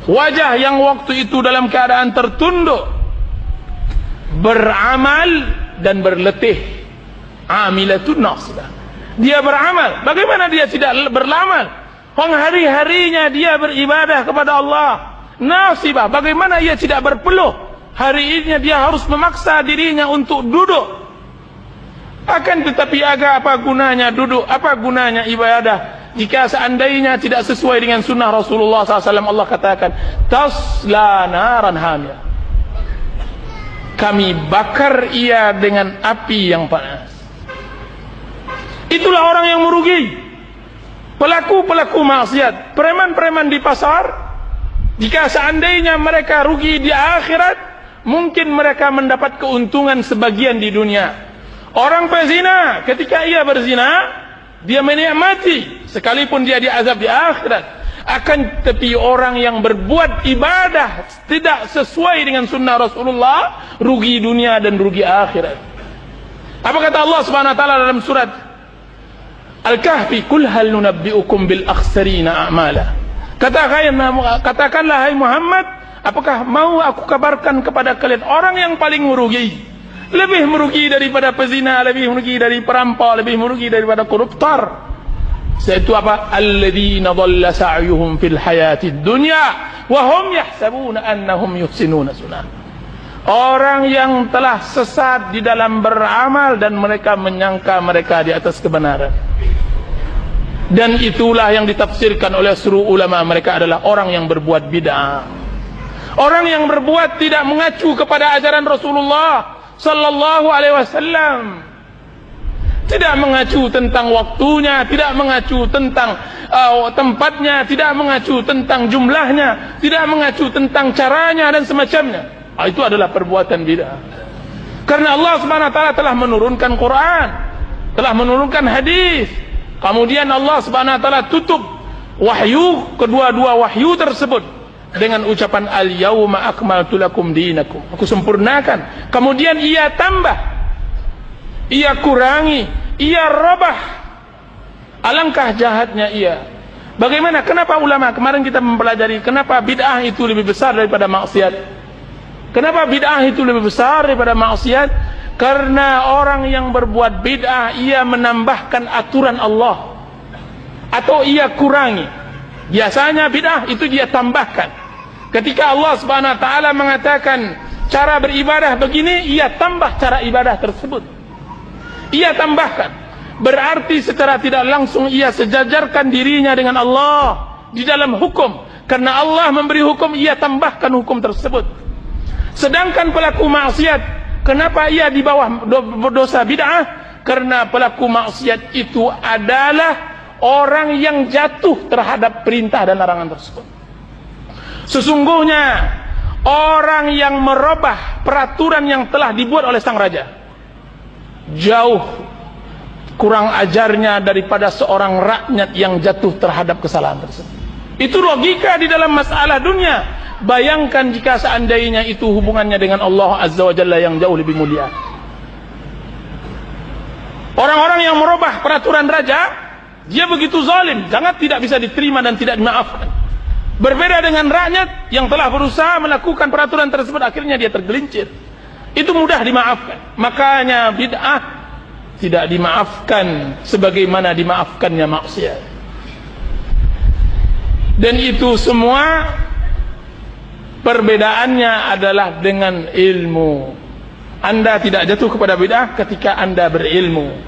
Wajah yang waktu itu dalam keadaan tertunduk, beramal dan berletih. Amilatun nasibah. Dia beramal. Bagaimana dia tidak beramal? Hari-harinya dia beribadah kepada Allah. Nasibah. Bagaimana ia tidak berpeluh? Hari ini dia harus memaksa dirinya untuk duduk. Akan tetapi apa gunanya duduk? Apa gunanya ibadah? Jika seandainya tidak sesuai dengan sunnah Rasulullah SAW, Allah katakan, tasla naran hamiyah. Kami bakar ia dengan api yang panas. Itulah orang yang merugi. Pelaku-pelaku maksiat, preman-preman di pasar, jika seandainya mereka rugi di akhirat, mungkin mereka mendapat keuntungan sebagian di dunia. Orang pezina, ketika ia berzina, dia menikmati, sekalipun dia diazab di akhirat. Akan tetapi orang yang berbuat ibadah tidak sesuai dengan sunnah Rasulullah, rugi dunia dan rugi akhirat. Apa kata Allah Subhanahu wa taala dalam surat Al-Kahfi, "Qul hal nunabbi'ukum bil akhsarina a'mala." Katakanlah hai Muhammad, apakah mau aku kabarkan kepada kalian orang yang paling merugi? Lebih merugi daripada pezina, lebih merugi dari perampok, lebih merugi daripada koruptor. Yaitu apa? Alladzina dhalla sa'yuhum fil hayatid dunya wa hum yahsabuna annahum yuhsinuna sunah. Orang yang telah sesat di dalam beramal dan mereka menyangka mereka di atas kebenaran. Dan itulah yang ditafsirkan oleh seluruh ulama, mereka adalah orang yang berbuat bid'ah. Orang yang berbuat tidak mengacu kepada ajaran Rasulullah sallallahu alaihi wasallam. Tidak mengacu tentang waktunya, tidak mengacu tentang tempatnya, tidak mengacu tentang jumlahnya, tidak mengacu tentang caranya dan semacamnya. Itu adalah perbuatan bid'ah. Karena Allah Subhanahu wa taala telah menurunkan Quran, telah menurunkan hadis. Kemudian Allah Subhanahu wa taala tutup wahyu, kedua-dua wahyu tersebut dengan ucapan al-yauma akmaltu lakum dinakum. Aku sempurnakan. Kemudian ia tambah, ia kurangi, ia robah. Alangkah jahatnya ia. Bagaimana? Kenapa ulama kemarin kita mempelajari kenapa bid'ah itu lebih besar daripada maksiat? Kenapa bid'ah itu lebih besar daripada maksiat? Karena orang yang berbuat bid'ah, ia menambahkan aturan Allah atau ia kurangi. Biasanya bid'ah itu dia tambahkan. Ketika Allah Subhanahu wa taala mengatakan cara beribadah begini, ia tambah cara ibadah tersebut. Ia tambahkan. Berarti secara tidak langsung ia sejajarkan dirinya dengan Allah di dalam hukum. Karena Allah memberi hukum, ia tambahkan hukum tersebut. Sedangkan pelaku maksiat, kenapa ia di bawah dosa bid'ah? Karena pelaku maksiat itu adalah orang yang jatuh terhadap perintah dan larangan tersebut. Sesungguhnya orang yang merubah peraturan yang telah dibuat oleh sang raja jauh kurang ajarnya daripada seorang rakyat yang jatuh terhadap kesalahan tersebut. Itu logika di dalam masalah dunia. Bayangkan jika seandainya itu hubungannya dengan Allah Azza wa Jalla yang jauh lebih mulia. Orang-orang yang merubah peraturan raja, dia begitu zalim, sangat tidak bisa diterima dan tidak dimaafkan. Berbeda dengan rakyat yang telah berusaha melakukan peraturan tersebut, akhirnya dia tergelincir. Itu mudah dimaafkan. Makanya bid'ah tidak dimaafkan sebagaimana dimaafkannya maksiat. Dan itu semua perbedaannya adalah dengan ilmu. Anda tidak jatuh kepada bid'ah ketika Anda berilmu.